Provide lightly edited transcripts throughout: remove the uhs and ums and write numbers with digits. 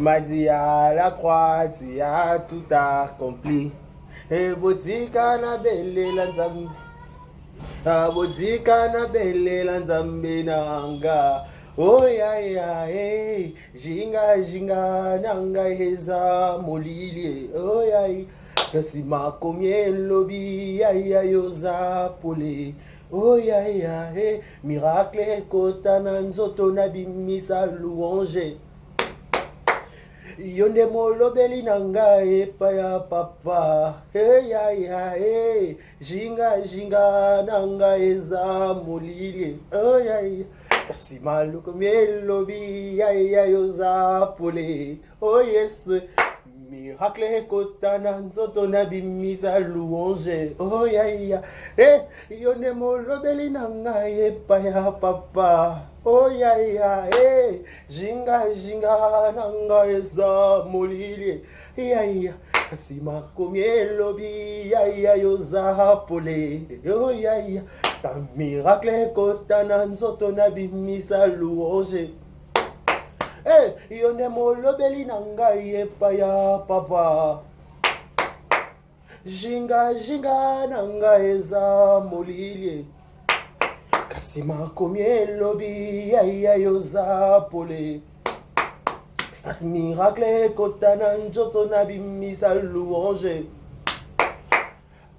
m'a dit à la croix, tu as tout accompli. Et botika na belle lanzambe. Botika na belle lanzambe nanga. Oh ya ya eh, jinga jinga nanga heza molili. Oh ya ya, kasima komie lobi ya ya yoza pole. Oh ya ya eh, miracle kotana nzoto na bimisa louange. Yonde molobeli nanga epa ya papa. Hey ya ya eh, jinga jinga nanga eza molili. Oh ya ya, kasi maluko mielobi ya ya yoza pole. Oh yesu, miracle kotana nzoto na bimisa louange. Oh ya ya eh, yonde molobeli nanga epa ya papa. Oh ya ya eh, jinga jinga nanga eza molili. Ya ya, kasima komielobi ya ya yoza pole. Oh ya ya, ta miracle kotana nzoto na bimisa louange. Eh, yonde molobeli nanga epa ya papa. Jinga jinga nanga eza molili. Kasima komie lobi ya ya yoza pole. As miracle kotana njoto na bimisa louange.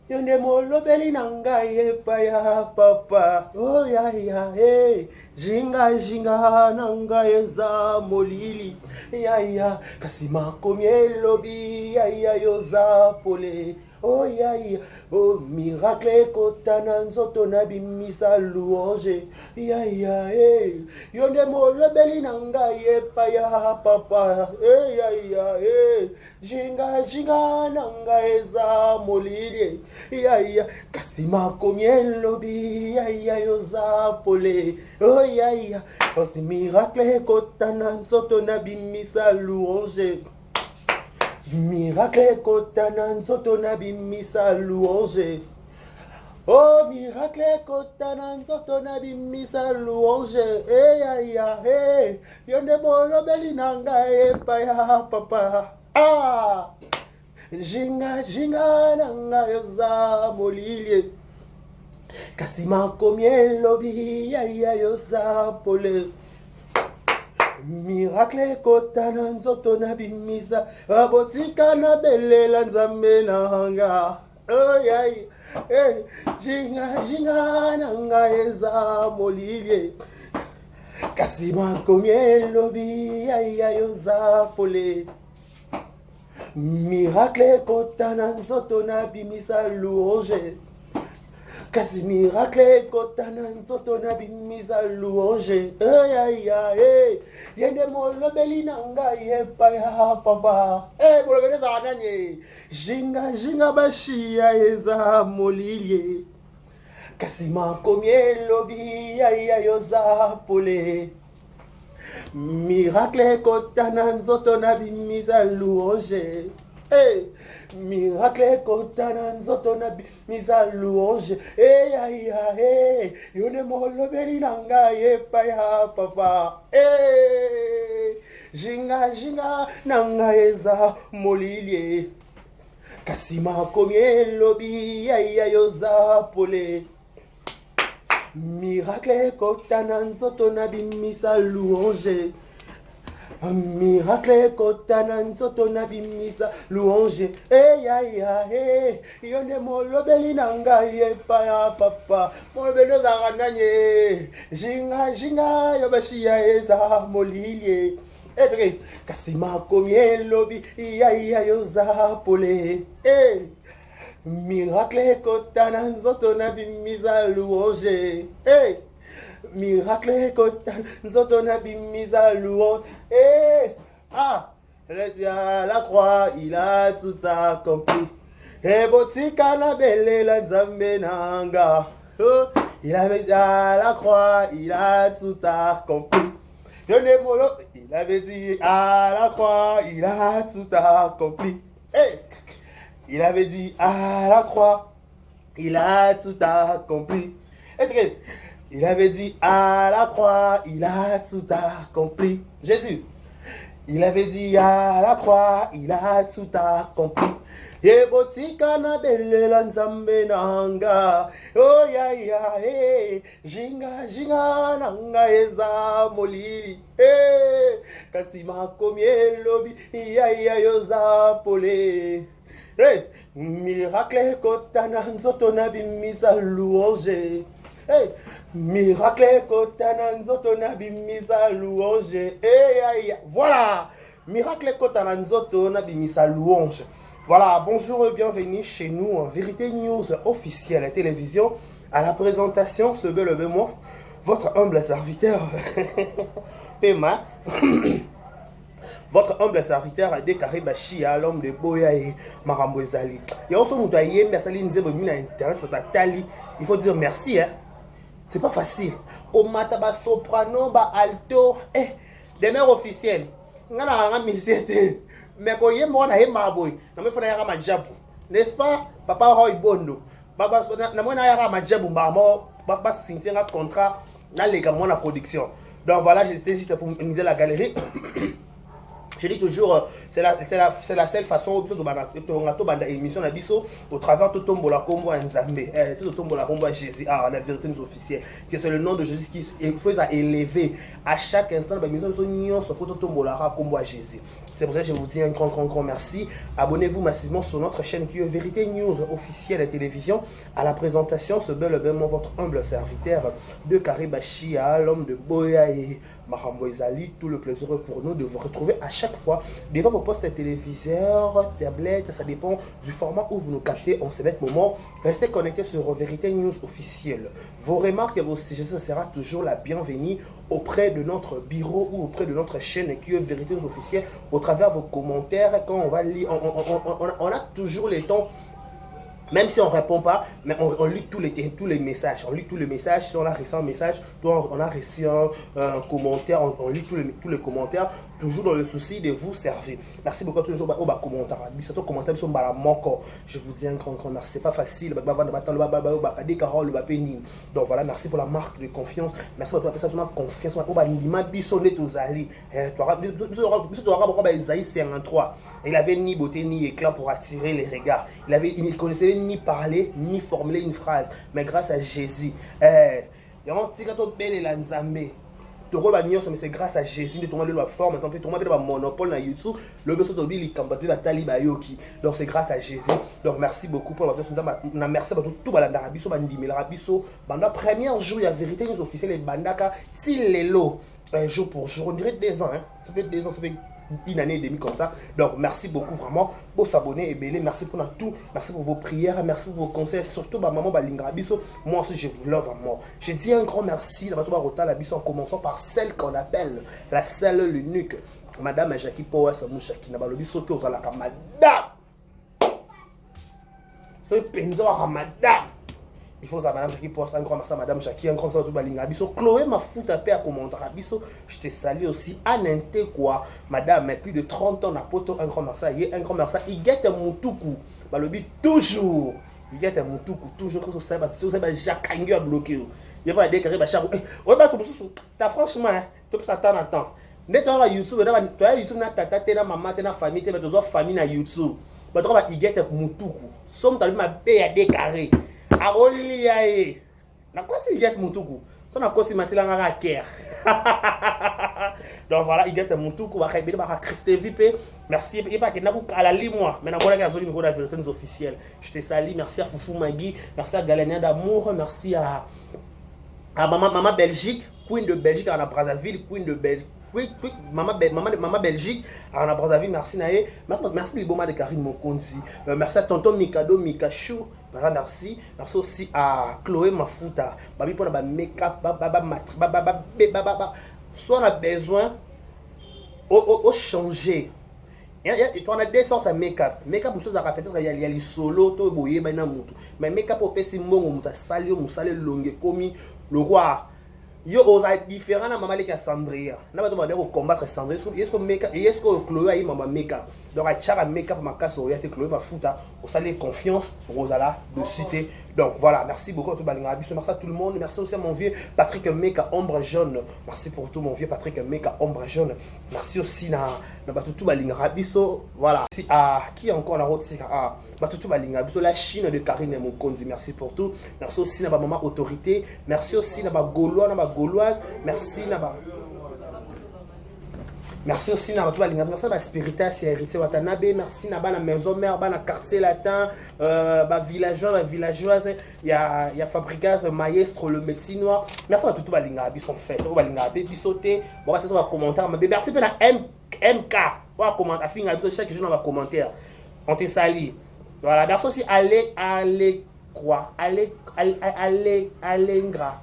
Yonde molobeli nanga epa ya papa. Oh ya ya eh, jinga jinga nanga eza molili. Ya ya, kasima komie lobi ya ya yoza pole. Oh ya ya, oh miracle kotana nzoto na bimisa louange. Ya ya eh, yonde molobeli nanga epa ya papa. Eh ya ya eh, jinga jinga nanga eza molili. Ya ya, kasima komie lobi ya ya yoza pole. Oh ya ya, oh si miracle kotana nzoto na bimisa louange. Miracle kotana nzoto na bimisa louange. Oh miracle kotana nzoto na bimisa louange. Eh ya ya eh, yonde molobeli nanga epa ya papa. Ah, jinga jinga nanga yoza molili. Kasima komie lobi ya ya yoza pole. Miracle kotana nzoto na bimisa. Abotika na belela nzambe nanga. Oh ya ya eh, jinga jinga nanga eza molili. Kasima komie lobi ya ya yoza pole. Miracle kotana nzoto na bimisa louange. Kasi miracle kotana nzoto na bimisa louange. Eh ya ya eh, yende molobeli nanga epa ya papa. Eh molobeli za nanye. Jinga jinga bashia eza molili. Kasima komie lobi ya ya yoza pole. Miracle kotana nzoto na bimisa louange. Eh, miracle kotana nzoto na bimisa louange. Eh ya ya eh, yone molobeli nanga epa ya papa. Eh, jinga jinga nanga eza molili. Kasima komie lobi ya ya yoza pole. Miracle kotana nzoto na bimisa louange. Miracle kotana nzoto na bimisa louange. Eh ya ya eh, yonde molobeli nanga epa ya papa. Molobeli za nanye. Jinga jinga yobashia eza molili. Eh kasima komie lobi ya ya yoza pole. Eh, miracle kotana nzoto na bimisa louange. Eh, miracle kotana nzoto na bimisa louange. Eh, ah, la croix, il a tout accompli. Et botika na belela nzambe nanga. Oh, il avait dit à la croix, il a tout accompli. Yonde molo, il avait dit à la croix, il a tout accompli. Eh, il avait dit à la croix, il a tout accompli. Et il avait dit à la croix, il a tout accompli. Jésus, Il avait dit à la croix, il a tout accompli. Yebotika na belela nzambe nanga. Oh ya ya jinga jinga nanga eza molili. Kasi makomie lobi ya yoza pole. Miracle kotana nzoto na bimisa louange. Miracle kotana nzoto na bimisa louange. Voilà. Miracle kotana nzoto na bimisa louange. Voilà, bonjour et bienvenue chez nous en Vérité News officielle à la télévision. À la présentation, ce bel moi, votre humble serviteur, Pema, votre humble serviteur a déclaré Bachia, l'homme de Boya et Marambo Ezali. Et on se moute à Yem, Bassali Nzebomina Internet, il faut dire merci, hein. C'est pas facile. Au mataba soprano, ba alto, des mères officielles. Ngana misete. Mais quand il y a un maboy, il faut aller à Majabu, n'est-ce pas? Papa Roy Bondo, Baba, na ya Majabu, Baba signer un contrat dans les gamins la production. Donc voilà, j'étais juste pour miser la galerie. Je dis toujours, c'est la seule façon de émission au travers de Tombola Combo Nzambe, tout Tombola Combo Jésus, la vérité nous officielle, que c'est le nom de Jésus qui faut élever à chaque instant. L'émission nous sur Tombola Combo Jésus. C'est pour ça que je vous dis un grand merci. Abonnez-vous massivement sur notre chaîne qui est Vérité News officielle à télévision. À la présentation, ce bel votre humble serviteur de Karibachia, l'homme de Boya et Marambo Ezali. Tout le plaisir pour nous de vous retrouver à chaque fois devant vos postes téléviseurs, tablettes, ça dépend du format où vous nous captez en ce moment. Restez connectés sur Vérité News officielle. Vos remarques et vos suggestions seront toujours la bienvenue auprès de notre bureau ou auprès de notre chaîne qui est Vérité News officielle. Au travers vos commentaires, quand on va lire, on a toujours le temps, même si on ne répond pas, mais on lit tous les messages. On lit tous les messages. Si on a reçu un message, on a reçu un commentaire, on lit tous les commentaires, toujours dans le souci de vous servir. Merci beaucoup toujours au commentaire. Je vous dis un grand merci. C'est pas facile. Donc voilà, merci pour la marque de confiance. Merci pour la confiance. Il avait ni beauté ni éclat pour attirer les regards. Il connaissait ni parler, ni formuler une phrase. Mais grâce à Jésus, mais c'est grâce à Jésus de tomber la forme, de tomber le monopole dans YouTube, le besoin de lui donc c'est grâce à Jésus. Donc merci beaucoup pour votre merci à tout l'Arabiso, l'Arabiso, pendant premier jour, il y a vérité nous officielle les bandaka, si les lots, jour pour jour, on dirait 2 ans, hein. Ça fait 2 ans, ça fait une année et demie comme ça. Donc merci beaucoup vraiment pour s'abonner et belé. Merci pour tout. Merci pour vos prières. Merci pour vos conseils. Surtout maman Balingra Bisso. Moi aussi je vous love vraiment. Je dis un grand merci en commençant par celle qu'on appelle la seule l'unique Madame Jackie Power Samouchaki. Nabalobi sauté au la Madame. C'est penzo à Madame. Il faut ça, Madame Jackie, pour ça, un grand merci à Madame Jackie, un grand merci à Balinga Bisso. Chloé m'a foutu à paix à commenter à Bisso. Je te salue aussi. Anente quoi, Madame, mais plus de 30 ans, Napoto, un grand merci à Yé, un grand merci à Iguette Moutoukou. Balobi, toujours. Iguette Moutoukou, toujours que ça, Jacques Angu a bloqué. Il va déclarer, ouais, bah, t'as franchement, tu peux s'attendre à temps. Dès que tu as YouTube, tu as YouTube, tu as maman, tu as famille, tu as famille sur YouTube. Tu as Iguette Moutoukou. Somme, tu as ma paix à déclarer. Aroliae na kosi get mutuku so na kosi matila ngaka care. Donc voilà, il get mutuku ba khaibeli ba Christe VIP. Merci et pas que na ku ala li moi mais na bona ka zoli ngona vérité officielle. Je te salue, merci à Foufou Magui, merci à Galania d'amour, merci à maman Belgique, Queen de Belgique à la Brazzaville, Queen de Belgique. Oui, maman Belgique, à la Brazzaville, merci Naé. Merci Liboma de Karim Mokonzi. Merci à tonton Mikado Mikachou. Merci. Merci aussi à Chloé Mafuta. Babi pour la make-up, soit on a besoin au changer. Et on a 2 sortes de make-up. Make-up, nous sommes à répéter, il y a les solos, mais make-up au PC, on a salé, on a salé longue, comme le roi. Yo osa différent na maman les Sandria. Na ba to combattre Sandria. Est-ce que Chloé a eu maman make-up. Donc a chara make-up ma casse au yate Chloé ba futa au salé confiance Rosala de cité Donc voilà, merci beaucoup à tout Balinga. Merci à tout le monde. Merci aussi à mon vieux Patrick Meka Ombre Jaune. Merci pour tout mon vieux Patrick Meka Ombre Jaune. Merci aussi à tout Balinga. Voilà. À qui encore la route? Tout Balinga. La Chine de Karine Mokonzi. Merci pour tout. Merci aussi à ma maman autorité. Merci aussi à ma Gaulois, ma Gauloise. Merci à ma. Merci aussi à tout merci à Spiritas et Héritier Watanabe, merci à la maison mère, à quartier latin, villageois, villageoise, il y a Fabricas, maestro, le médecin noir. Merci à tout Balinga, ils sont faits, Balinga, ils sauter. Bon, ça va commenter, merci à MK, on va commenter, chaque jour on va commenter. On te salue. Voilà, merci aussi allez quoi, allez gras.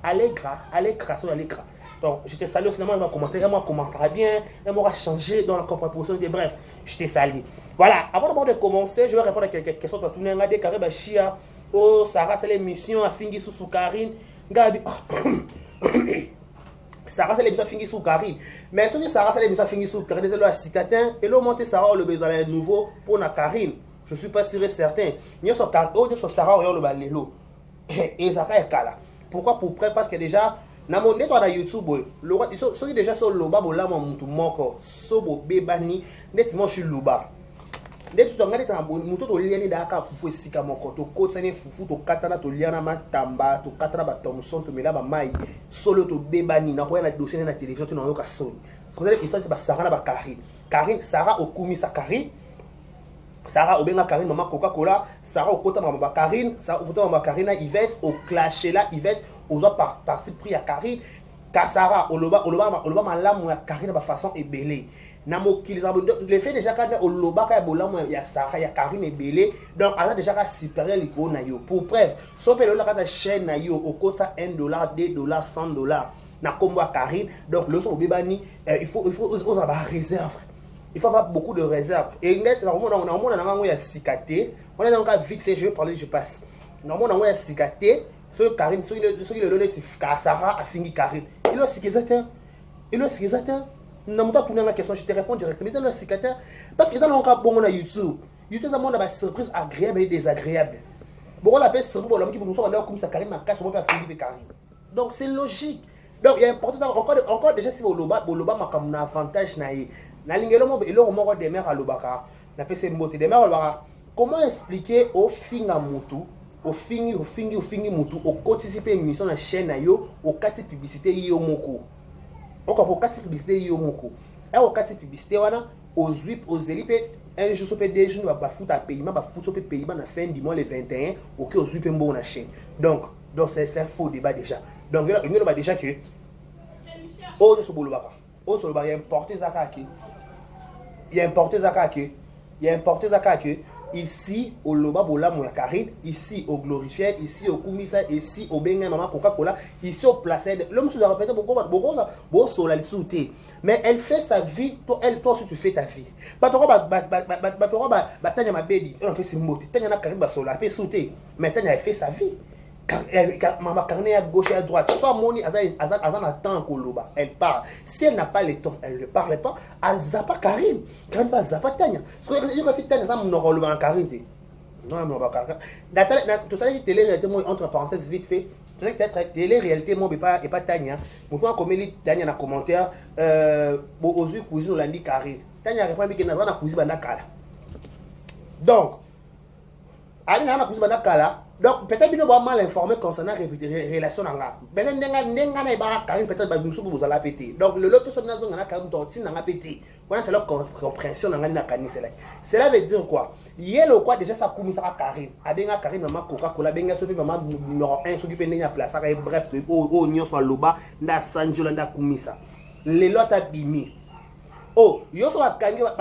Donc, je te salue, finalement, elle m'a commenté, elle m'a commentera bien, elle m'aura changé dans la proposition de bref, je te salue. Voilà, avant de commencer, je vais répondre à quelques questions. Tout le monde a dit que Chia, oh, Sarah, c'est l'émission à Fingi sous Karine. Gabi, Sarah, c'est l'émission à Fingi sous Karine. Mais ce que Sarah, c'est l'émission à Fingi sous Karine, c'est le Cicatin, et le monté Sarah, le besoin de nouveau pour la Karine. Je ne suis pas sûr et certain. Nous sommes Sarah, on le balélo. Et Sarah est là. Pourquoi? Pour près, parce que déjà, na mon net na YouTube ceux qui déjà sur loba bola mutu moko sobo bebani net mo shi loba net to ngani ta mutu to liani da ka fufu esika moko to kotsani fufu to katana to liana matamba to katana ba Thomson to melaba mai solo to bebani na ko na dossier na télévision to na yoka solo ce que vous avez ba Sarah na ba Karine Sarah okumi sa Karine Sarah obenga Karine maman Coca-Cola Sarah okota mama Karine Sarah okota mama Karine na Yvette au clasher là Yvette aux autres parti pris à Karine Sarah oloba malamu ya Karine de façon ébélée na mokiliza le fait déjà quand oloba ka bolamu ya Sarah ya Karine ébélée donc ça déjà ka supérieur liko na yo pour preuve so pe la ka chaîne na yo au coûte $1 $2 $100 na combo à Karine donc le son bebani il faut aux la réserve. Il faut avoir beaucoup de réserves. Et normalement, on a un cicaté. On est dans le vite fait, je vais parler, je passe. Normalement, on a un cicaté. Ce Karine, ceux qui le donnent, Sarah a fini Karine. Il a cicaté. Il a cicaté. Non, pas tourner la question, je te réponds directement. Il a cicaté. Parce qu'ils ont encore bon à YouTube. YouTube, ça a une surprise agréable et désagréable. Bon, on l'appelle surprise pour l'homme qui nous soit comme ça, Karine m'a cassé, on va faire Philippe Karine. Donc, c'est logique. Donc, il y a important, encore déjà, si vous loba m'a comme un avantage, na lingelo mo eloko moko de mer alobaka na pese mbote de mer alobaka comment expliquer au finga mutu au fingi mutu au participer émission na chaîne na yo au kati publicité yo moko au kati publicité yo moko et au kati publicité wana aux zuip aux elipe un jour so pe deux jours ba foot à paiement ba foot so pe paiement na fin du mois le 21 OK aux zuip mbo na chaîne donc c'est faux débat déjà donc il y a déjà que on se bolobaka on se bolobaka importer zakaki il y a importé Zakake ici au Loba Bola Moya Karine, ici au Glorifié, ici au Kumisa, ici au Benga Maman Coca-Cola, ici au Placide. L'homme se répète beaucoup sur la sauté. Mais elle fait sa vie, toi aussi tu fais ta vie. Batora Tanya ma baby, on fait ses mots. Tanya na Karine Basola, elle fait sauter. Mais Tanya elle fait sa vie. Maman Carnet à gauche et à droite, soit Moni, Azan attend Koloba, elle parle. Si elle n'a pas le temps, elle ne parle pas. Azapa Karine, Karine va Zapa Tanya. Ce que je dis que Tanya, ça me n'aura Karine. Non, elle n'a pas Karine. Tout ça, télé-réalité, entre parenthèses, vite fait. Tu sais que télé-réalité, moi, et pas Tanya. Pour toi, comme il Tanya dans commentaire, aux yeux cousine, on l'a dit Karine. Tanya répond que n'a pas cousine, Bandakala. Donc, Ali n'a pas cousine, Bandakala. Donc, peut-être que nous sommes mal informés concernant la relation. Peut-être que nous allons péter. Donc, le lot de personnes qui ont pété. C'est leur compréhension. Cela veut dire quoi? Il y a le quoi déjà ça commence à Karine. Avec Karine, maman Coca-Cola, benga sopi maman numéro 1 qui peut venir place. Bref, au nion soit loba, na sanjola na kumisa. Les lots abîmés. Oh, yo so akangi ba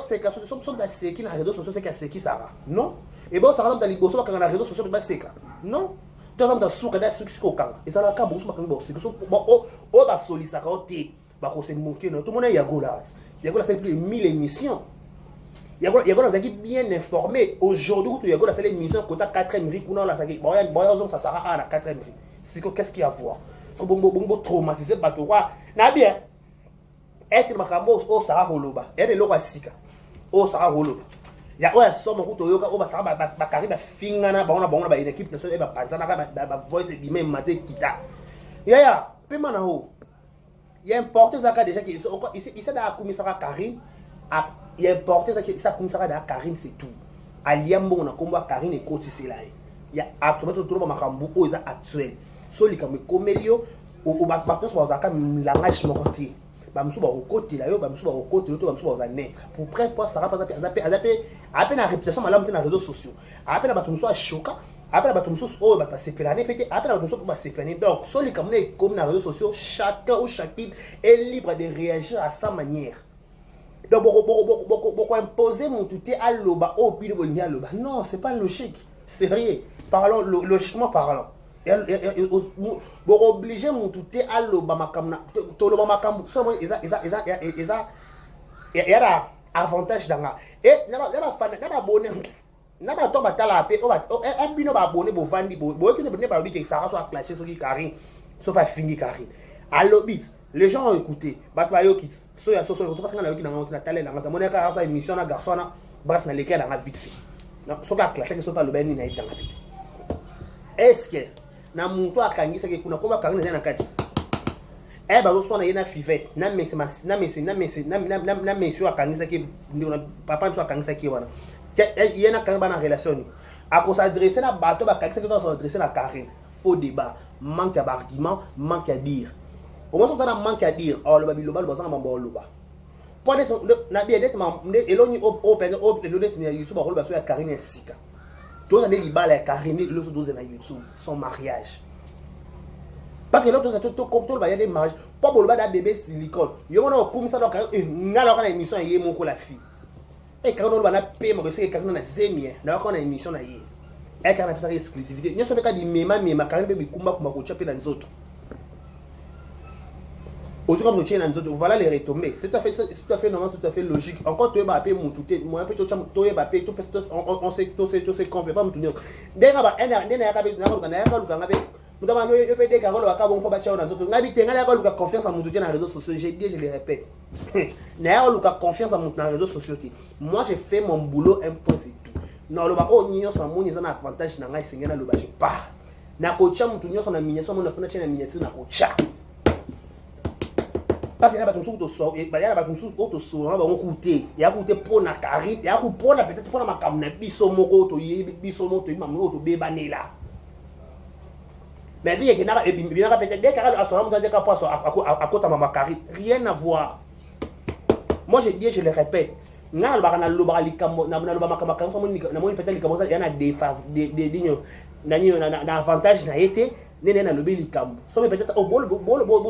c'est que ce sont des séquelles na réseaux sociaux c'est que c'est qui ça? Non? Et bon, ça va dans les bosses sur les réseaux sociaux, c'est pas non. Tu as dans souk da souk kokanga. Et ça la ka bosse makanga bosse. Bon, oh ba soli ça côté. Ba ko se moquer non. Tout le monde est Yagola. Yagola c'est plus de 1000 émissions. Yagola vous êtes bien informé. Aujourd'hui, tu Yagola c'est l'émission quota 4e riz ou non la ça qui. Bon, ça sera à la 4e riz. C'est qu'est-ce qu'il y a à voir? C'est bon traumatisé ba to wa. Na bien. Est-ce que makambo o Sarah Holoba? Et de l'ora sika. O Sarah Holoba. ya oya somo kutoyoka o basaka ba Karim ba fingana ba ona ba une équipe nationale ba panzana ba voice di même maté kita ya pe mana ho il importe ça déjà que ici da kumisaka Karim il importe ça que ça kumisaka da Karim c'est tout aliambo na komba Karim et kotisela ya actuellement tout le makambu o za actuel so likambo komelio o ba partenaires ba zaka langage mokoti ba msuba okoti la yo ba msuba okoti lo to ba msuba za naître pour près pour ça pas appel na réputation malamu na réseaux sociaux appel na batumso a choka appel na batumso o ba passer planer pété appel na batumso ba se planer donc so likambo comme na réseaux sociaux chacun ou chacune est libre de réagir à sa manière. Donc beaucoup imposer mon tout à l'oba au pile de l'oba non c'est pas logique sérieux parlons logiquement parlant beaucoup obligé mon tout à l'oba makamna to l'oba makambu so il y a avantage dans et n'a abonné n'a pas tombe à la paix un bino ba abonné bo vandi bo qui ne pas que ça soit clashé sur qui Karim soit pas fini Karim à l'obit les gens ont écouté batwayo kit so ya so parce que na yoki na talent na moneka ka sa émission na garçon na bref na lesquels na vite fait non so ka clash que so pas le ben ni na dans est-ce que na muntu akangisa ke kuna komba Karim na kati ba so na yena fivette na mesi na mesi akangisa ke papa so akangisa ke wana yena kan ba na relation ni ako s'adresser na bato ba kangisa ke to s'adresser na Karim faux débat manque d'argument manque à dire. Au moins, on a un manque à dire. Oh, le babi, le bal, le bazar, le loba. Pour des nabi, eloni open, le net sur YouTube, on va sur Karim et Sika. Tous les libales et Karim, l'autre dose na YouTube, son mariage. Parce que l'autre dose tout comme tout le des mariages. Pas pour le bas d'un bébé silicone. Il y a un comme ça donc n'a la émission y est mon la fille. Et quand on va la payer, moi c'est Karim na zemie, na quand on a émission na y. Et quand on a ça exclusivité. Nous sommes pas dit mais Karim bébé kumba ko chaper dans les autres. Aussi comme nous tiens voilà les retombées. C'est tout à fait normal, tout à fait logique. Encore tu es bappé mon tout moi un peu tout tu es bappé tout on sait tout c'est qu'on fait pas me tourner. Dès ngaba confiance en mon dans les réseaux sociaux, j'ai dit je le répète. N'a confiance en mon dans les réseaux sociaux. Moi j'ai fait mon boulot un point c'est tout. Non le ba o nyo so mon ils ont avantage na ngai sengena le ba je pas. Na kocha mutu nyo so na miniature mon na chena miniature na kocha. Parce qu'il y a des gens qui sont il y a des gens qui sont on va écouter il y a écouter pour na Karim il y a pour na peut-être pour na makamna biso moko to yebi biso moto mamu to bebanela mais dit que na et bien peut-être dès Karim asura dans des cas pas à côté mama Karim rien à voir. Moi je dis je le répète na le lobara likambo na le makama Karim na mo peut-être likambo il y en a des na avantage na été nene na lobi likambo so peut-être au bol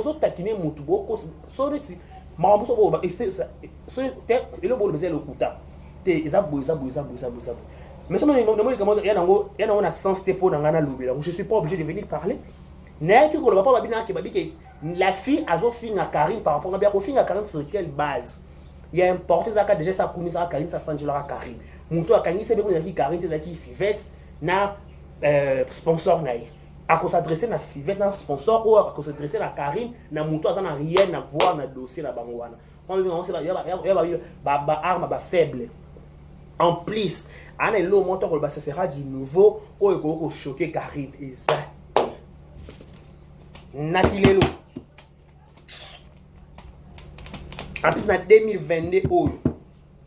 so takine mutu boko so reti mambo so ba so te le bol bezel okuta te izabu mais ça non likambo ya nango na sens te po na ngana lobi là je suis pas obligé de venir parler n'est que ko ba bina ke babike la fille azo finga Karim par rapport à bien ko finga Karim sur quelle base il y a importé ça ka déjà ça kumisa Karim ça sangela Karim mutu akangi se be ko ki Karim te ki fivette na sponsor na ye à s'adresser à Fivette, à sponsor ou à s'adresser à Karim, na muto ça n'a rien à voir dans le dossier la bangwana. On sait il y a arme faible. En plus, on est là montant que ça sera du nouveau ou il choquer Karim exact. Nakilelo. En plus na 2022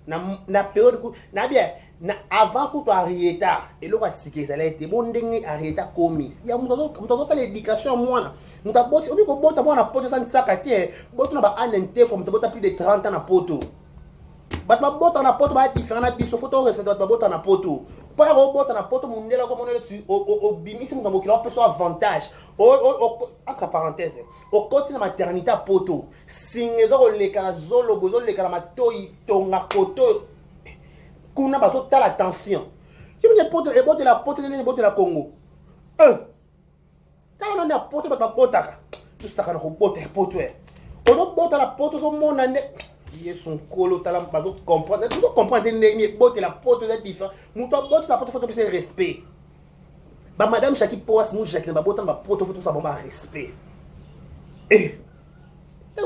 na période na bien na avant que tu arrives et le voici que ça a été bon dingue arrêter commis il y a muto pas l'éducation moi muta boti obi ko bota bona poto ça nsaka tie boto na ba anente comme tu bota plus de 30 ans na poto bat ba bota na poto ba différent na biso photo respect ba bota na poto pas ko bota na poto mundela comme on est tu au bimisi muta mo kilo peut avantage entre parenthèses au côté de maternité à poto singezo ko leka zolo bozo leka ma toyi tonga koto kuna bazo ta la tension il y a poto et bote la poto de la Congo ta na poto ba bota tout ça kana ko bota poto on bota la poto so mona ne il son colo ta la bazo comprendre tu comprendre ne bote la poto de différent muto bote la poto faut que respect ba madame Chaki Poas mou Jacqueline ba bota ba poto faut ça bon respect il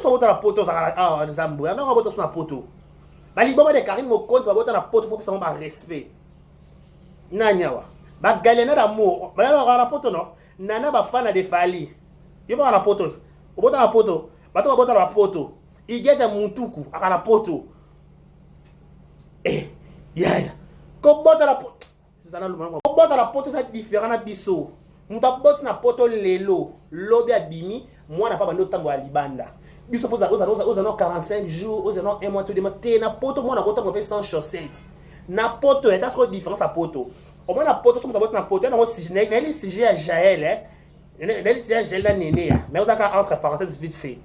faut boter la poto ça ah nzambo ya na bota na poto baliboma de Karim Mokonzi babota na poto faut ça ba respect nanyawa ba galena d'amour bala na poto non nana ba fana de Fali yo ba na poto obota na poto bato babota na poto igeta muntuku akana poto yaya ko bota la poto zana lumango ko bota la poto ça différent na biso muta bota na poto lelo lobi abimi mwana pa bando tango ya libanda biso faut oza no 45 jours oza no 1 mois tout de mois te na poto mwana ko tango pe sans chaussettes na poto est trop différence à poto au moins na poto so muta bota na poto na mo signé na li signé à Jaël na li signé à Jaël la néné mais on a entre parenthèses vite fait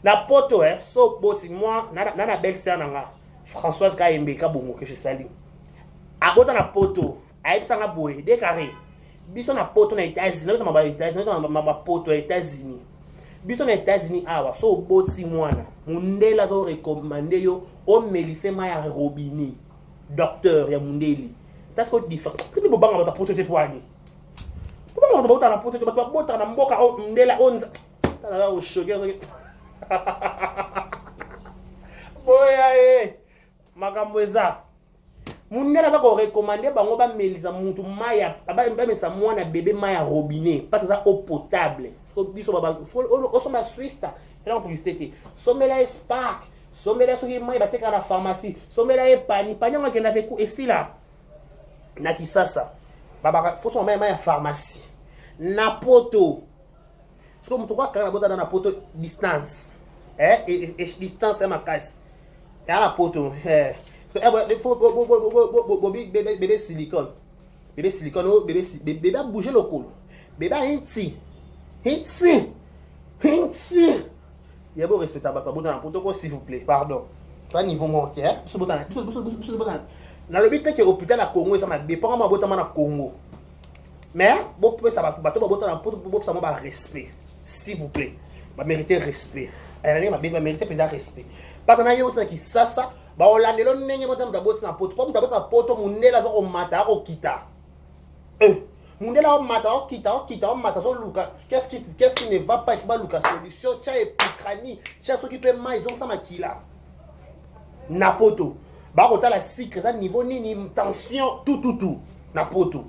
na poto so boti moi na belle sœur nanga Françoise Kaembe kabongo que je salue abota na poto aibisanga boye déclaré biso na poto na États-Unis na poto na États-Unis biso na États-Unis awa so boti mwana mundela zo recommander yo o melise ma ya robinet docteur ya mundeli that's quoi différent que bo banga bota poto te poani bo banga bota na poto te bota na mboka o mundela onza tala o shoger boya makambo eza mundela za ko recommander bango ba melisa muntu maya ba mesa mwana bébé maya robinet parce que ça eau potable parce que biso baba o so ba swista ela publicité somela spark somela so ki maya bateka na pharmacie somela pani ngo kenda pe ku esila na kisasa baba faut so maya pharmacie na poto so mutu kwa kana bota na poto distance et distance est ma casse et à la poto il faut bébé silicone bébé a bougé le col bébé hinti il y a beau respecter à poto na poto s'il vous plaît pardon toi niveau monté ce botan na le but que hôpital à Congo ça m'a dépend ma botan na Congo mais bon peut ça bato botan na poto ça m'a respect s'il vous plaît va mériter respect elle va mériter peut-être respect parce que na yo qui ça ba olandelo ndenge motam da boti na poto pa muta bota poto mundela zo mata ko kita mundela o mata o kita o mata zo luka qu'est-ce qui ne va pas il faut ba luka solution cha epikrani cha so qui peut mai donc ça makila na poto ba ko tala secret ça niveau nini tension tout na poto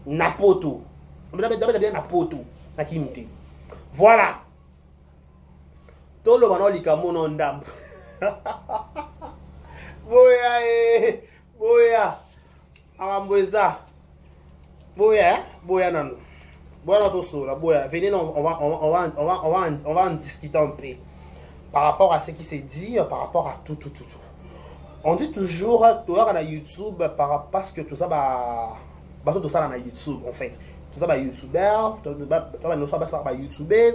d'abord bien na poto na kimti voilà tolo bana likamo no ndambo boya amambweza boya nano boya to sola boya venez on va en discuter un peu par rapport à ce qui s'est dit par rapport à tout on dit toujours toi na YouTube parce que tout ça tout ça na YouTube en fait tout ça youtubeur toi nous ça par youtubers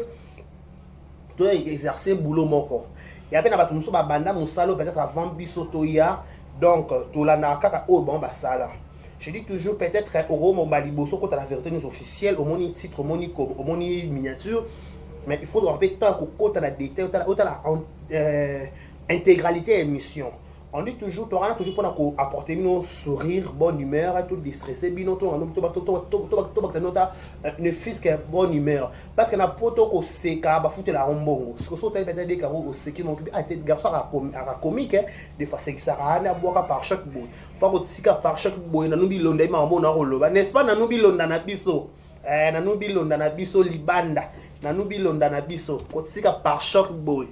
toi exercer boulot moko et après na bato muso ba banda musalo peut-être avant bisotoya donc tolanda kaka o bon ba sala je dis toujours peut-être au mo baliboso quand la vérité nous officielle au moni titre au moni miniature mais il faut rappeler tant que quand la détail intégralité émission on dit toujours tu auras toujours pour apporter nos sourire bonne humeur tout déstressé bino to ne fils que bonne humeur parce que na poto ko seka ba foutre la rombongo ce que so tel peut-être des carreaux au seki donc a tête garçon à comique des fois c'est que ça na boka par chaque boy pas ko sika par chaque boy na nubi londa ma mona roloba n'est-ce pas na nubi londa na biso na nubi londa na biso libanda na nubi londa na biso ko sika par chaque boy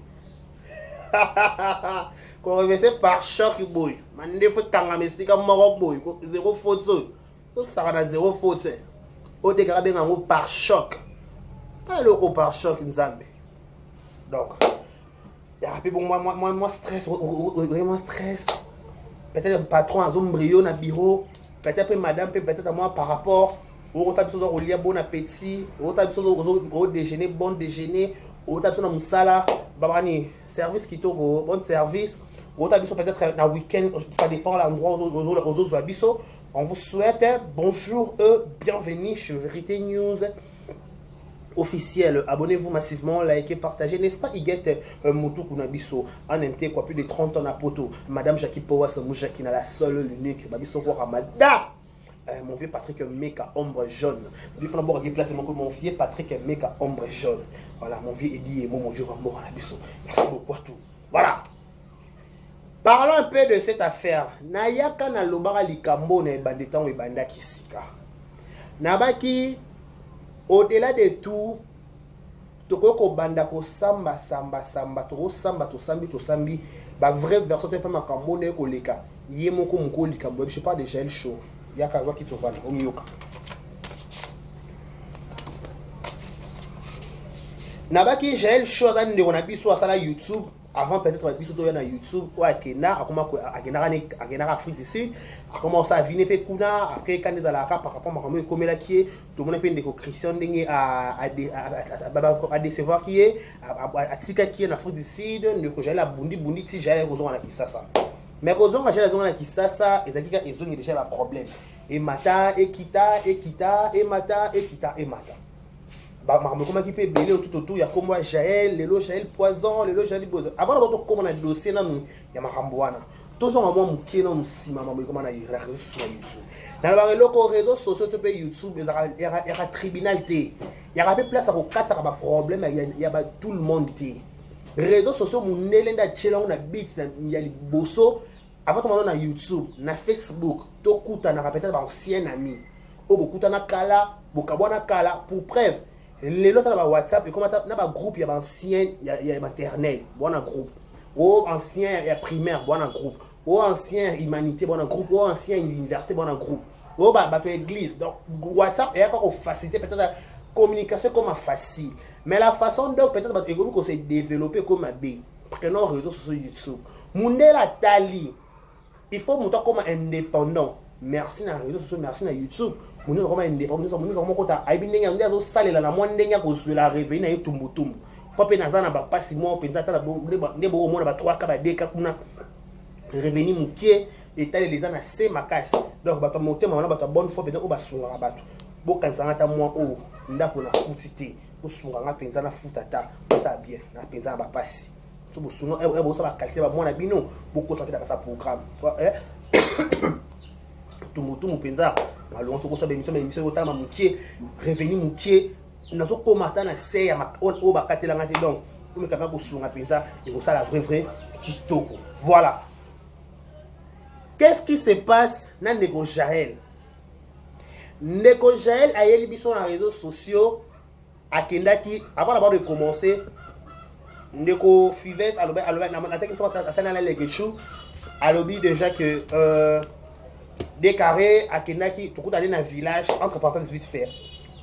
qu'on reversé par choc boy mande faut tanga mesika moko boy zéro faute tout ça na zéro faute au dégât ben en par choc pas le par choc nzambe donc et puis bon moi stress vraiment stress peut-être le patron a zone brio na bureau peut-être madame peut-être moi par rapport au tabiso au lien bon appétit au tabiso au déjeuner bon déjeuner au tabiso na musala babani service qui to bon service au tabiso peut-être un week-end ça dépend l'endroit aux autres abisso on vous souhaite bonjour bienvenue chez Vérité News officiel. Abonnez-vous massivement, likez, partagez, n'est-ce pas? Iguette Moutou Kunabiso, en MT, quoi, plus de 30 ans à poto. Madame Jackie Powa, c'est Moujaki, la seule, l'unique. Babiso Ramada. Mon vieux Patrick Meka, ombre jaune. Il faut d'abord déplacer mon vieux Patrick Meka, ombre jaune. Voilà, mon vieux Eddie et mon vieux Rambo à la biso. Merci beaucoup à tout. Voilà. Parlons un peu de cette affaire. Nayaka na lobaka likambo na ebandetango ebandaki sika. Nabaki au-delà de tout toko banda ko samba toko sambi ba vrai version te pa makambo ne ko leka. Ye moko moko likambo je parle de Jaël Show. Yaka zo ki tsovana o miyoka. Nabaki Jaël Show dans de na biso asala YouTube avant peut-être biso to na YouTube ou akena akoma akena Afrique du Sud akoma ça vine pe kuna après quand les alaka par rapport makambo ekomela ki tout le monde pe ndeko Christian ndenge à décevoir qui est à tika qui en Afrique du Sud ndeko Jaël bundi ti Jaël kozonga na Kisasa mais kozonga Jaël zonga na Kisasa ezakika ezongi déjà la problème et mata et kita bah comment qui peut belé tout autour il y a comme Jaël lelo Jaël poison lelo Jaël bozo avant de comment on a dossier na il y a makamboana tous on va mukie na musima maman comment on a réseau sur YouTube dans le réseau social to YouTube il y a tribunal té il y a place à quatre ba problème il y a tout le monde té réseaux sociaux mon elenda tchela on a bits il y a les bosso avant comment on a YouTube na Facebook to kuta na peut-être ba ancien ami au bokuta na kala bokabwana kala pour preuve les autres dans WhatsApp et comment dans ba groupe il y a ancien il y a maternel bon un groupe ou ancien il y a primaire bon un groupe ou ancien humanité bon un groupe ou ancien université bon un groupe ou ba église donc WhatsApp est encore facilité peut-être la communication comme facile mais la façon dont peut-être ba économie qu'on s'est développé comme un B prenons réseaux sociaux YouTube mundela tali il faut monter comme indépendant merci na réseaux sociaux merci na YouTube moni comme indépendant moni comme kota aibindenga ndia salela na mwandenga ko la revenu na yetumbu papa nazana ba pasi mo penza ta ndebo mona ba 3 ka ba 2 ka kuna revenu mukie etale les ana se makasi donc ba to motema wana ba to bonne fois peut-être o ba sunga ba to bo kansanga ta moi o ndako na futite o sunga nga penza na futata ça bien na penza ba pasi so bo sunga e bo sa ba calculer ba mona bino bo ko sa peta ba sa programme tumutumu penza malongo to ko sa ba émission ko ta ma mukie revenu mukie nazo komata na se ya o ba katela ngati donc o me kapable ko sunga penza et ko ça la vrai kitoko voilà. Qu'est-ce qui se passe dans Ndeko Jaël? Ndeko Jaël a eu sur les réseaux sociaux à Kendaki avant d'abord de commencer. Ndeko Fivette a lobby déjà que des carrés à Kendaki, tout aller dans le village, entre parenthèses vite fait.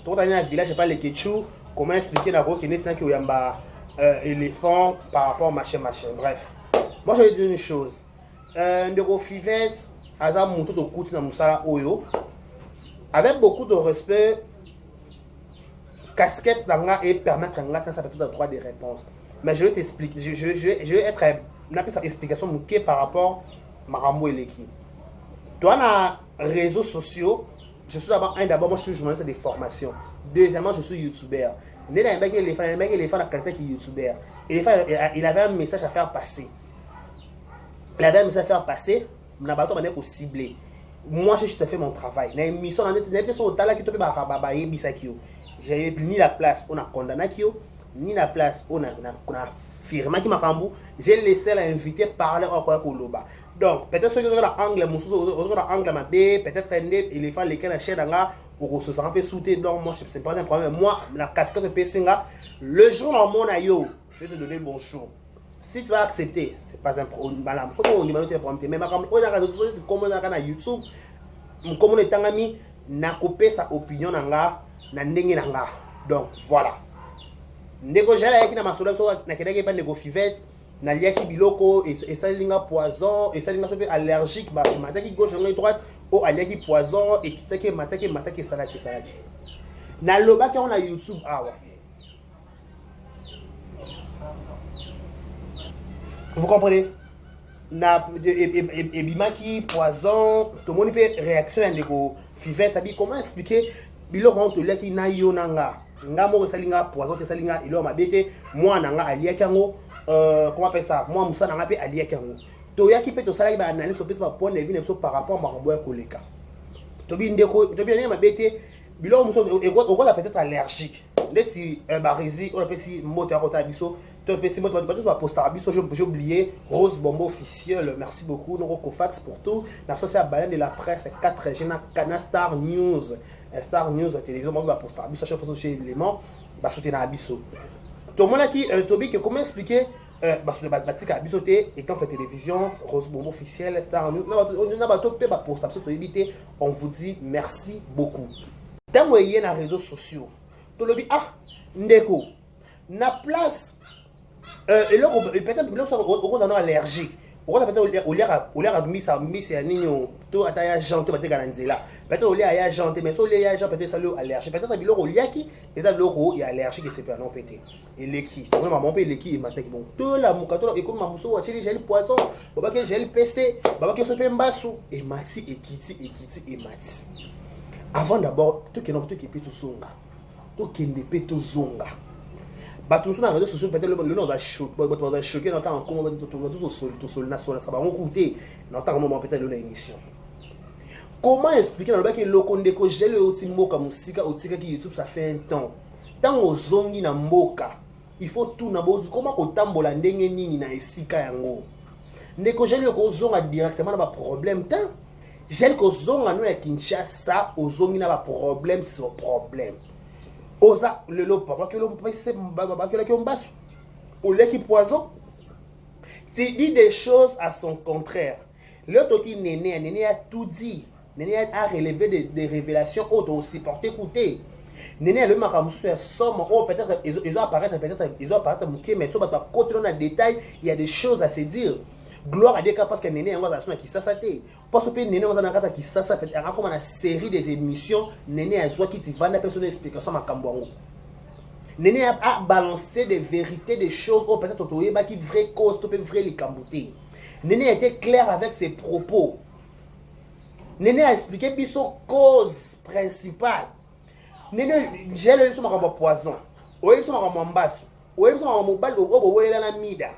Tout aller dans le village, je parle de Ketchou, comment expliquer d'abord qu'il y a un éléphant par rapport au machin. Bref, moi je vais dire une chose. Ndeko Fivette aza monté de côté dans Moussala Oyo avec beaucoup de respect casquette d'anga et permettre à ça peut être droit de réponse mais je vais t'expliquer je vais être une explication mouquée par rapport à Marambo Eleki toi na réseaux sociaux je suis d'abord moi je suis journaliste de formation deuxièmement je suis youtubeur il la qualité qui est youtubeur il avait un message à faire passer. Il avait un message à faire passer, na bato bané ko cibler. Moi j'ai juste fait mon travail. Na émission na net so tala ki to ba yebisa kio. J'ai ni la place on a condamné kio, ni la place on a firma ki makambu. J'ai laissé l'invité parler encore ko loba. Donc peut-être ceux qui ont l'angle mususu ont l'angle mabé, peut-être il faut lesquels la chaîne nga ou se sent un peu sauté donc moi c'est pas un problème. Moi la casquette de Pessinga le jour dans mon ayo, je vais te donner le bon jour. Si tu vas accepter, c'est pas un problème. Mais comme on a YouTube, comme on est ami, n'a coupé sa opinion nanga, n'a n'engue nanga. Donc voilà. Ndeko Jaël avec na masola so na kedeke pas ndeko Fivette, na liaki biloko et ça linga poison et ça linga so allergique ba mataki gauche et droite ou aliaki poison et kitake mataki salaki. Na loba ki on a YouTube awa. Vous comprenez? Et bimaki poison, tout le monde peut réaction à Ndeko Fivette. Comment expliquer? Bilo rentre là qui na yo nanga. Ngamo salinga poison te salinga ilo mabete. Moi nanga alia kango. Comment appelle ça? Moi musa nanga pe alia kango. To ya ki pe to sala ba analyse to pe ba point de vue par rapport à Marambo ya koleka. To bi ndeko to bi na mabete. Bilo musa peut-être allergique. Ndeti barizi on appelle si moteur rota biso. J'ai oublié Rose Bombo officiel. Merci beaucoup. Nous Cofax pour tout. Merci aussi à Baleine de la presse 4G na Star News. Star News la télévision va poster abisso chaque fois chez élément va soutenir abisso. Tout le monde qui Toby comment expliquer parce que batik abisso té étant la télévision Rose Bombo officiel Star News. On a bateau pe ba poster abisso éviter. On vous dit merci beaucoup. Tant que y a les réseaux sociaux. Tout le monde ndeko na place et là peut-être on est allergique on peut-être au lieu de mise à nino to ataya janté peut-être gananzela peut-être au lieu à janté mais so lieu à janté peut-être ça le allergique peut-être bilo au lieu qui les a loko il allergique et c'est pas non pété et l'équi on maman pe l'équi et matek bon to la mukato et comme mamuso wa chili gel poisson baba que gel PC baba que so pe mbasu et mati et kiti et mati avant d'abord tout que non tout qui peut tout songa tout qui ne peut tout zonga bato sur les réseaux sociaux peut-être le nom va choquer dans temps comment tout sol national ça va écouter dans temps moment peut-être l'émission comment expliquer dans le bac que le kondeko gel oti mboka musika otika ki YouTube ça fait un temps tant ozongi na mboka il faut tout na bozo comment kotambola ndenge nini na esika yango ndeko gel ko zonga directement na ba problème tant gel ko zonga no ya Kinshasa ozongi na ba problème sur problème oza le lot papa que l'on passe baba que la combasse au lait qui poison tu dis des choses à son contraire l'autre qui néné a tout dit néné a relevé des révélations autres aussi porter écouter néné le maramusu est somme oh peut-être ils ont apparaître mouké mais ça va côté dans le détail il y a des choses à se dire gloire à Dieu parce que néné en a qui ça saté parce que néné on a nakata qui ça peut-être comme une série des émissions néné a soit qui tu vend la personne explication makambwango néné a balancé des vérités des choses ou peut-être autoyeba qui vrai cause to peut vrai les kambouté néné a été clair avec ses propos néné a expliqué biso cause principale néné j'ai le son makambo poison oyebi son makambo mbasu oyebi son makambo mobile obo welela na mida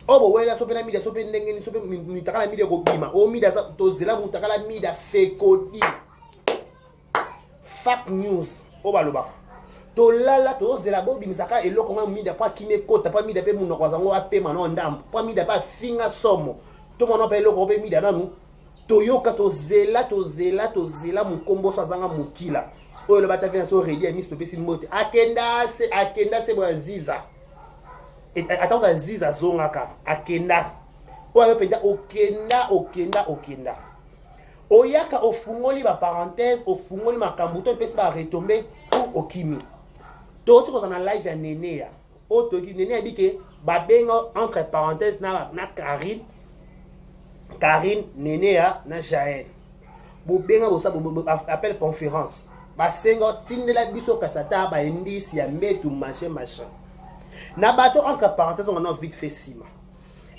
obo wela sope na mida sope ndenge sope mitaka la mida ko bima o mida sa tozela mutaka la mida fekodi fake news oba loba to lala to zela bo bimisaka eloko nga mida pa kime kota pa mida pe munoko zango apema no ndampo pa mida pa finga somo to mono pe eloko pe mida nanu to yoka to zela mukombo so zanga mukila oyo lo bata fina so ready ami stopé sin mote akenda se bo ziza attends que ziza zongaka akenda oyo penda okenda oyaka ofungoli ba parenthèse ofungoli makambuto pesi ba retomber tout okimi to tiko na live ya néné ya o to ki néné abike ba benga entre parenthèses na Karine néné ya na Jaël bo benga bo sa bo appel conférence ba sengo tindela biso kasata ba indisi ya metu machin na bateau entre parenthèses on a vite fait sima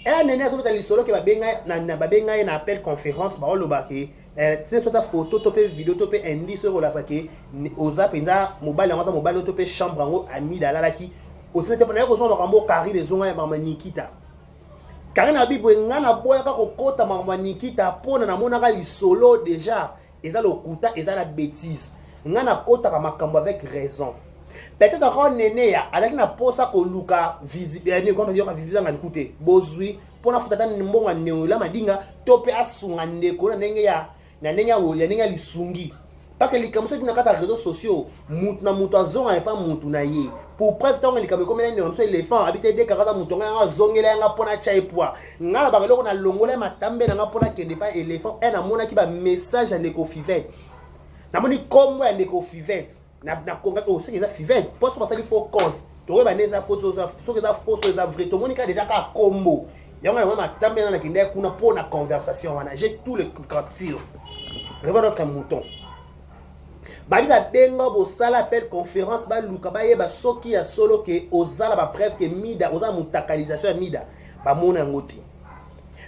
et néné so betali solo ke ba benga na appel conférence ba oloba ke c'est ta photo to pe vidéo to pe indice ko la sake oza penda mobile yango za mobile to pe chambre yango ami dalala ki o tete pona ko so makambo kari les onga ya mama Nikita kari na bibo ngana boya ka kokota mama Nikita pona na mona ka li solo déjà eza lokuta eza la bêtise ngana kota ka makambo avec raison. Peut-être encore néné ya avec na posa ko luka visible comme dire visible ngani kute bozwi pona futata mbonga neola madinga tope asunga ndeko na ndenge ya lisungi parce que les comme ça tu n'as réseaux sociaux mutu na mutu azonga et pas mutu na ye pour preuve tant les comme comme les éléphants habiter des karata mutu nga zongela nga pona chai poa ngala ba loko na longola matambe na nga pona kende pas éléphant et na mona ki ba message à l'écofivette na moni kombo ya l'écofivette na konga ko c'est ça fivette parce que ça il faut compte to ba neza photo ça so que ça faux ça vrai to moni ka déjà ka kombo yanga na matambe na kende kuna pona conversation wana j'ai tout le capture revend notre mouton babi ba benga bo sala appel conférence ba luka ba yeba soki ya solo ke ozala ba preuve que mida oza mutakalisation ya mida ba mona ngoti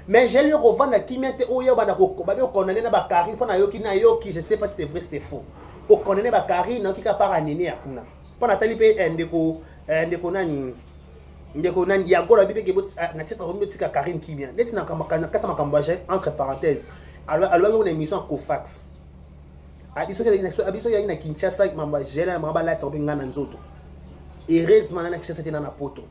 mais j'ai le revendre kimia te oyo bana ko ba be condamner na ba Karine pona yoki na yoki je sais pas si c'est vrai c'est faux o condamner ba Karine na kika para nene ya kuna pona tali pe ndeko nani ya gola bipe ke na titre romio tika Karine kimia ndeti na kama makambaje entre parenthèses alors on a une émission à Cofax abiso ya na Kinshasa mamba jela mamba la tsobe ngana nzoto heureusement nana Kinshasa te na poto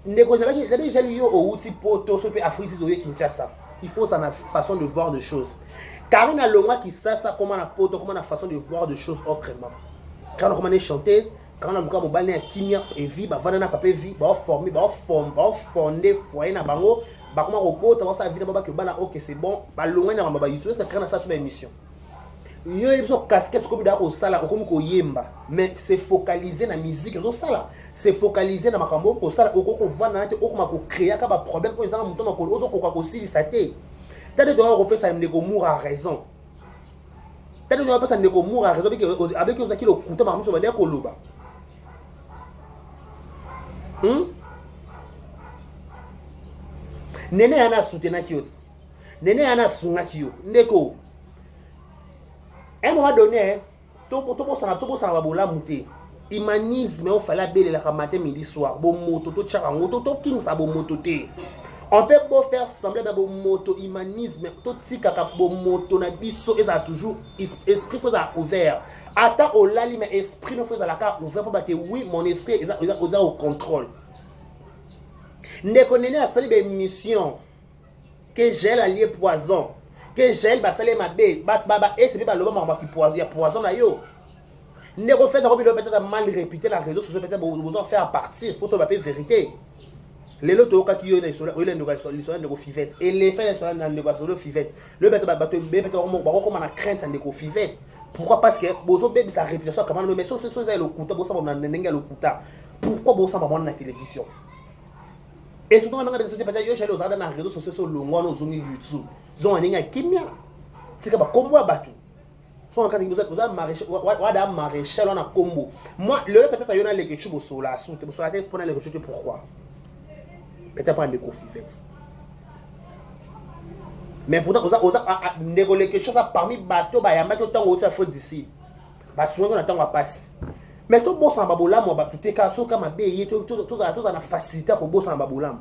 ndeko na déjà yo au outil poto so pe Afrique de Kinshasa il faut ça na façon de voir de choses car na longa qui ça comment na poto comment na façon de voir de choses autrement quand on est chanteuse quand on a beaucoup mobile na kimia et vie ba vana na papa vie ba former ba fonder foyer na bango ba comment repota ba sa vie na ba que bana OK c'est bon ba longa na ba YouTube ça créer ça sur émission yo il faut casquette comme d'ako sala comme ko yemba mais c'est focalisé na musique zo sala c'est focalisé na makambo ko sala ko vana te ko ko créer ka ba problème ko ezanga muto makolo ozo ko silisa te tade doit repérer ça ndeko moura raison tade doit repérer ça ndeko moura raison avec ozaki le kuta ba muso ba dia ko loba nene ana soutenir ki yoti nene ana sunga ki yo ndeko à un moment donné, tout ça va bola monter. Humanisme, on fait la belle la matin midi soir. Bon moto, tout charango, tout king ça bon moto té. On peut pas faire sembler bon moto humanisme, tout si kaka bon moto na biso et ça toujours esprit faut ça ouvert. Attends au lali mais esprit ne faut ça la carte ouvert pour que oui mon esprit est au contrôle. Ne connaît à salir des missions que j'ai l'allié poison. Que j'ai ba salé ma bé baba et c'est pas le moment qui poison là yo ne refait de peut-être mal répéter la réseau social peut-être besoin faire partir faut pas vérité les loto ka ki yo na sur le de fivette et les faits sur le de fivette le peut-être comment na crainte ça de fivette pourquoi parce que bozo bébé sa réputation comment mais so le kuta bosa na ndenge le kuta pourquoi bosa ba na télévision et surtout dans les réseaux sociaux peut-être yo chez les autres dans les réseaux sociaux le ngwa no zongi YouTube zon ninga kimia c'est que ba combo batu so en cas vous êtes maréchal on a combo moi le peut-être yo na les quelque chose sur la soute sur la tête pour les quelque pourquoi peut-être pas de conflit mais pourtant oza négocier quelque chose parmi bateau ba yamba to tango aussi faut d'ici ba soin on attend va passer mais tout boss na babola mo ba tout ka so ka mabe yé tout na facilité pour boss na babola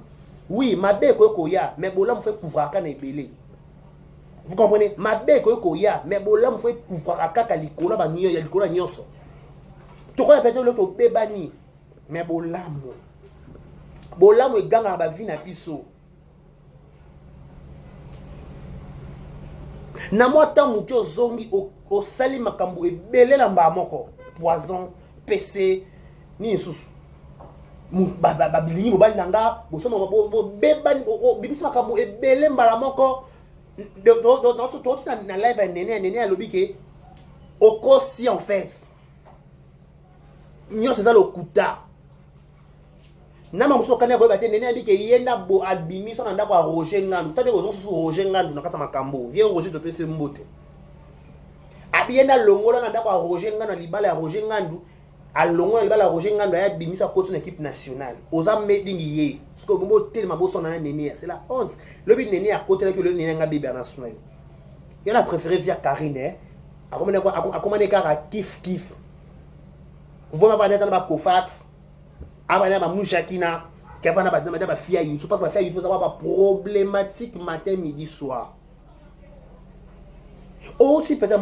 oui mabe ko ya mais bolam fait pouvoir ka na ebele vous comprenez mabe ko ya mais bolam fait pouvoir ka likolo ba niyo ya likolo nyonso to ko peut-être le to bebani mais bolam e ganga na ba vie na biso na moi tant muki ozongi o sali makambo ebele na mba moko poison PC ni susu ba bilingi mo bali nanga boso mo beba bibisi makambo ebele mbala moko do na live nene alobi ke okosi en fait nyo c'est ça le kuta na mamuso kana boye bate nene abike yenda bo adbimi so na ndako a Roger Ngandu tande ko susu Roger Ngandu na kata makambo vie Roger to pese mbote abienda longola na ndako a Roger Ngandu na libala ya Roger Ngandu alongola libala ya Roger Ngandu ya bimisa koto na équipe nationale oza medingi ye sko bombo tellement boso na nene c'est la honte le bi nene a côté là que le nene nga bébé na suna yo il a préféré via Karine akomane kara kif voma va dans ba Kofax abana ba Moujakina qui va na ba fia YouTube parce que ba fia YouTube ça va pas problématique matin midi soir oti peut-être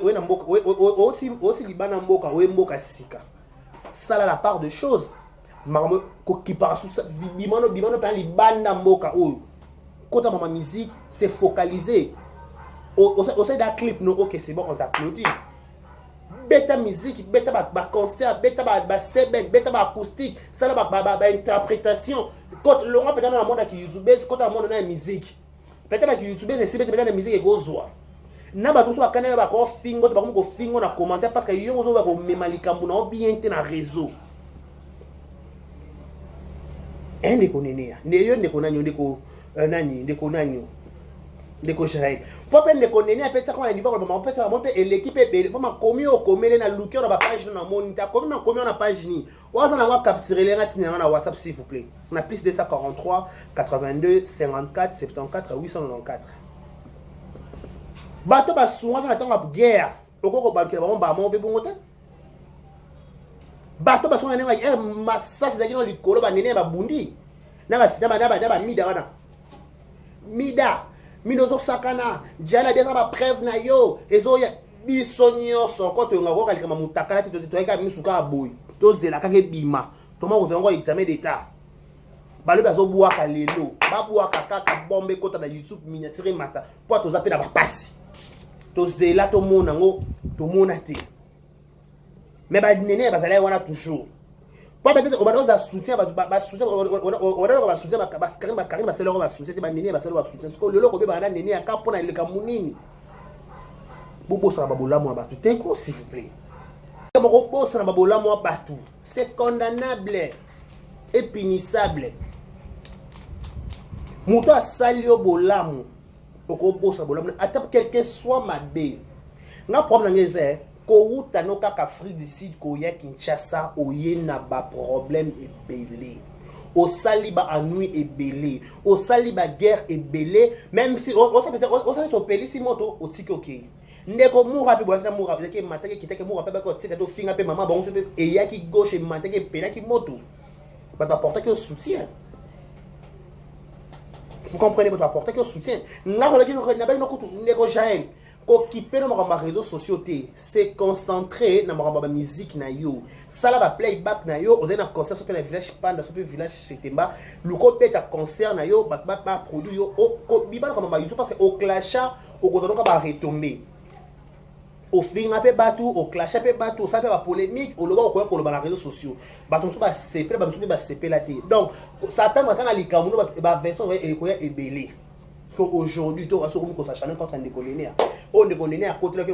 we na mboka oti libana mboka we mboka sika sala la part de choses marmo ko ki par sous bimano pa libana mboka oyo kota mama musique c'est focalisé au sein d'un clip no OK c'est bon on t'applaudit beta musique beta ba concert beta ba sebet beta ba acoustique ça ba interprétation quand le roi peut-être dans le monde qui YouTube quand dans le monde na musique peut-être que YouTube c'est peut-être dans la musique egozwa na ba tous ba kana ba ko fingo ba ko fingo na commentaire parce que yo zo ba ko memalikambu na bien te na réseau ende ko nenea ne yo ndeko nanyo ndeko nani ndeko nanyo ndeko Israël pour peine de connaître peut-être comment niveau on peut faire monter l'équipe est pour ma commis au commis na looker na ba page na moniteur comme na commis na page ni oza na capturer les ngati na WhatsApp s'il vous plaît on a plus de 143 82 54 74 894 bato ba sunga na tanga guerre okoko balukela ba mo be bongote bato ba sunga na masasi za kino likolo ba nene ba bundi na ba mida wana mida minozo sakana jala bien ba preuve na yo ezo ya biso nyonso ko to ngako kalika mamutakala to eka misuka boy tozela kaka bima toma kozela ngo examen d'état balo bazobwaka lelo babwaka kaka bombe kota na YouTube miniature mata po toza pe na bapasi tozela tomona ngo tomona te mais ba nene bazala wana toujours po peut-être on va soutien ba soutien on va soutien ba Karim baselo ba soutien ba nene baselo ba soutien parce que lelo ko be ba nene aka pona le kamunini bobo sa ba bolamu ba tout un coup s'il vous plaît comme bobo sa ba bolamu ba tout c'est condamnable et punissable. Mouto a sali au bolamu oko bosa bolamu ata quelqu'un soit mabe nga problème ngeze ko uta no kaka Afrique du Sud ko ya Kinshasa oye na ba problème ebelé au sali ba ennui ebelé au sali ba guerre ebelé même si on sali to peli si moto o tikoki ndeko mura pe bwaka mura ke matake kitake mura pe ba ko tika to finga pe maman bon pe e ya ki gauche matake pena ki moto ba t'apporter que soutien. Vous comprenez, vous apporter que soutien. N'a pas de Jaël, occupé dans les réseaux sociaux, c'est concentré dans la musique na yo. Ça là va playback na yo, on a un concert sur le village Panda, sur le village Chetemba, le côté de concert na yo, ba produit yo, au biba comme ba YouTube parce que au clash, au goudron va retomber. Au fin un peu bateau, au clash un peu bateau, ça fait la polémique, au logo quoi pour les réseaux sociaux. Bateau sur ba CP, ba sur ba CP la té. Donc ça attend quand les Cameroun ba version est quoi est belé. Parce qu'aujourd'hui tu as sur comme ça chanel contre un décolonné. On décolonné à côté là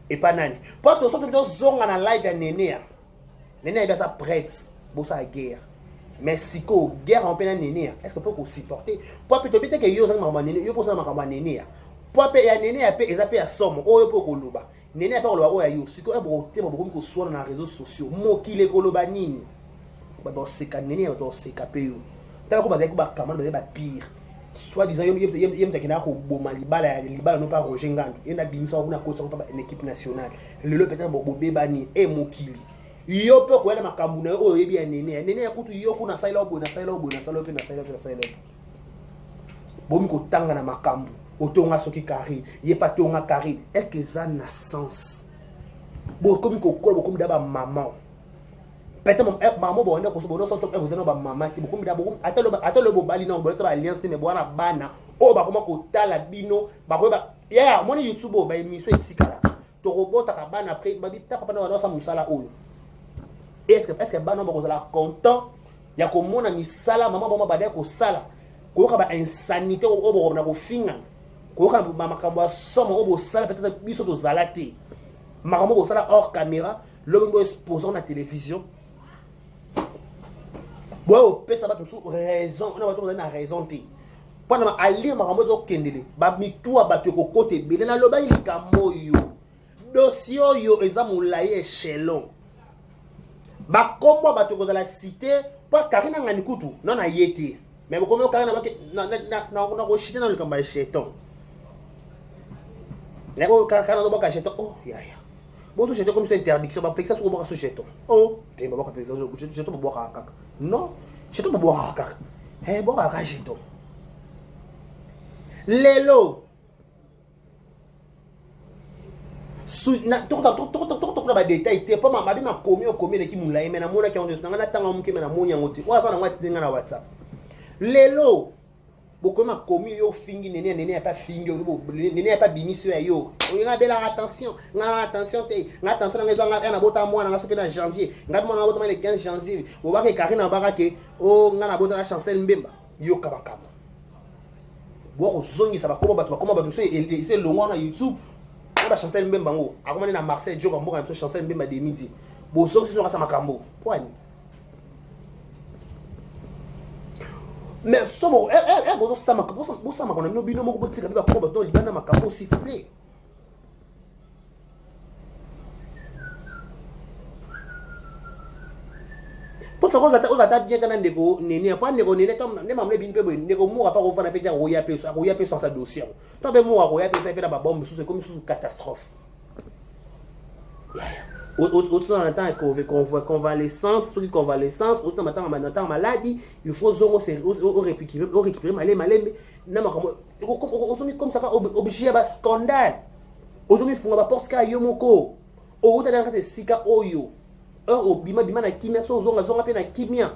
et pas nani. Pas tout ça tu zonga na live ya Néné. Néné est ça prête pour sa guerre. Mais si ko guerre en plein Néné, est-ce que peut supporter? Pour peut-être que yo zanga maman Néné, yo pour ça maman Néné. Papa ya nene ya pe ezape ya somo oyo po koloba nene ya pe koloba oyo yo siko e bo te bo ko swana na réseaux sociaux mokile koloba nini ba do seka nene ya do seka pe yo tala ko bazaki ba kamana ba pire soit disant yem takina ko boma libala no pa Roger Ngandu ena bimisa ko na coach ko pa une équipe nationale le peut-être bo bebani e mokili yo pe ko ena makambu na oyo yebi ya nene ya kutu yo kuna saila obo na saila pe na saila bomi ko tanga na makambu otonga soki carré yé pas tonga carré est-ce que ça n'a sens bon comme ko ko comme d'aba maman peut-être maman bon on est ko so bon so to e vous ba maman ki beaucoup d'aba ata le bobali na bon ça ba alliance mais bona bana o ba comment ko tala bino ba ko ba ya mon YouTube ba émission etikala to robota ka bana après ba bi ta papa na wa sa musala oyo est-ce que bana ba ko sala content ya ko mona misala maman ba ba de ko sala ko ka ba insanité o bo na ko finga koyoka na makambo ya somo oyo bosala peut-être biso tozala te makambo bosala hors caméra lobi ngo exposant na télévision boye opesa bato mosusu raison ona bato kozali na raison te mpona alire makambo ezokendele bamituwa bato ekokota ebele nalobaki likambo oyo dossier oyo eza molai échelon bakombo bato ekozala cité mpo kari na ngani kutu nana ye te mais bokomi okari na koshite na likambo ya cheton quand on a jeton, oh, ya. Bon, ce jeton comme c'est interdiction, on va ça sur ce jeton. Oh, tu vas voir que jeton pour boire à caca. Non, jeton pour boire à caca. Eh, boire à jeton. Lelo. Tout na détail, t'es pas ma ma commis qui moula et maintenant qui on est dans la tanga qui mena monia ngoti. Wa ça na ngati na WhatsApp. Lelo. Beaucoup ma commis yo fingi nene a pas fingi nene a pas bimisio yo on a belle attention attention na bota moi na sope na janvier ngati moi na bota le 15 janvier o ba ke Karina ba ke o na bota na Chancel Mbemba yo kabakama bo zongi ça va comment bato c'est longo na YouTube na ba Chancel Mbemba ngo akomane na Marseille joga mboka na Chancel Mbemba de midi bo zongi so ka makambo poani. Mais ça bon bon ça m'a qu'on a mis bino moko botika ba ko bato libana makambo s'il vous plaît. Pour faire on a bien kana ndeko nene pas ndeko nene tom ne mamle bin pe bo ndeko mo pas ko fana pe ja roya pe sans sa dossier. To be mo roya pe ça pe na ba bombe sous comme sous catastrophe. Autant en temps convalescence, autant en temps maladie, il faut récupérer malé, comme ça, obligé à scandale. Aujourd'hui, il faut que porte ka yomoko. Au bout de la sika oyo. bima bima na kimia so zonga zonga pe na kimia.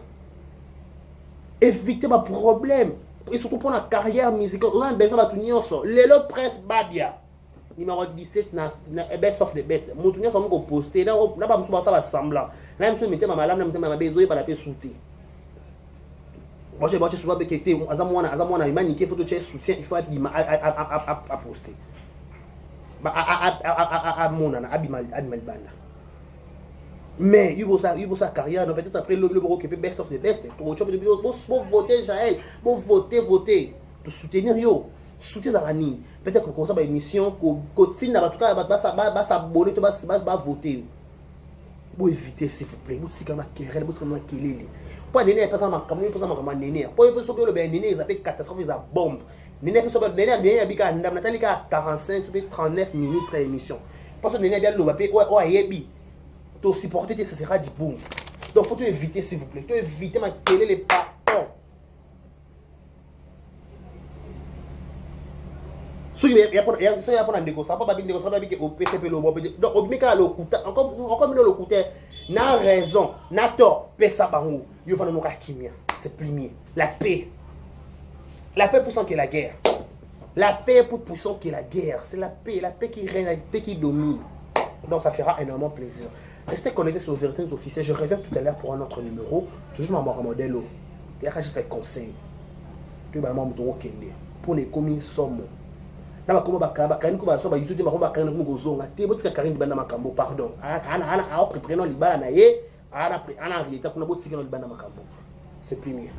Éviter ma problème et surtout pour la carrière musicale. On a besoin de tout nyonso. Lelo presse babia. Numéro 17 na best of the best. Mutunya so mo poster na ba mso ba sa semblant. Na mso mete ma malam na mete ma besoin para pe souter. Moi je souvent be kete azamwana imani ke photo che soutien il faut abima à poster. Ba a mona na abima bana. Mais il faut sa carrière, peut-être après le qui peut best of the best. Pour voter Jaël, pour voter, de soutenir yo, soutenir la ligne. Peut-être que comme ça, émission, continue en tout cas, va s'abonner, va voter. Pour éviter s'il vous plaît, vous comme la querelle, vous comme la querelle. Pour néné, personne m'a comme néné. Pour les personnes qui néné, ils appellent catastrophe, ils a bombe. Néné, néné, habika ndam Nathalie 45 39 minutes sur l'émission. Parce que néné bien le papier, ouais, yebi. De supporter, ça sera du boom. Donc, il faut éviter, s'il vous plaît. Il faut éviter ma télé, les patrons. Si il y a pas de négociation, pas de négociation, pas de OPCP, donc, au mieux encore mieux le coûter, n'a raison, n'a tort, paix ça bango. Il faut nous rakimia, c'est plus mieux. La paix. La paix pour cent qui est la guerre. La paix pour cent qui est la guerre. C'est la paix qui règne, la paix qui domine. Donc, ça fera énormément plaisir. Restez connectés sur Vérité officiels. Je reviens tout à l'heure pour un autre numéro. Toujours ma modèle. Il y a juste des conseils. Tu vas m'en montrer au Kenya. Pour les commis sommes. Là, comme bakaba, quand on va sur YouTube, on va quand on gozonga. Tu vois que Karim Bana Makambo, pardon. Ana préparé dans les balles naïe. Ana réalité qu'on a beau tirer dans les balles Makambo. C'est plus mieux.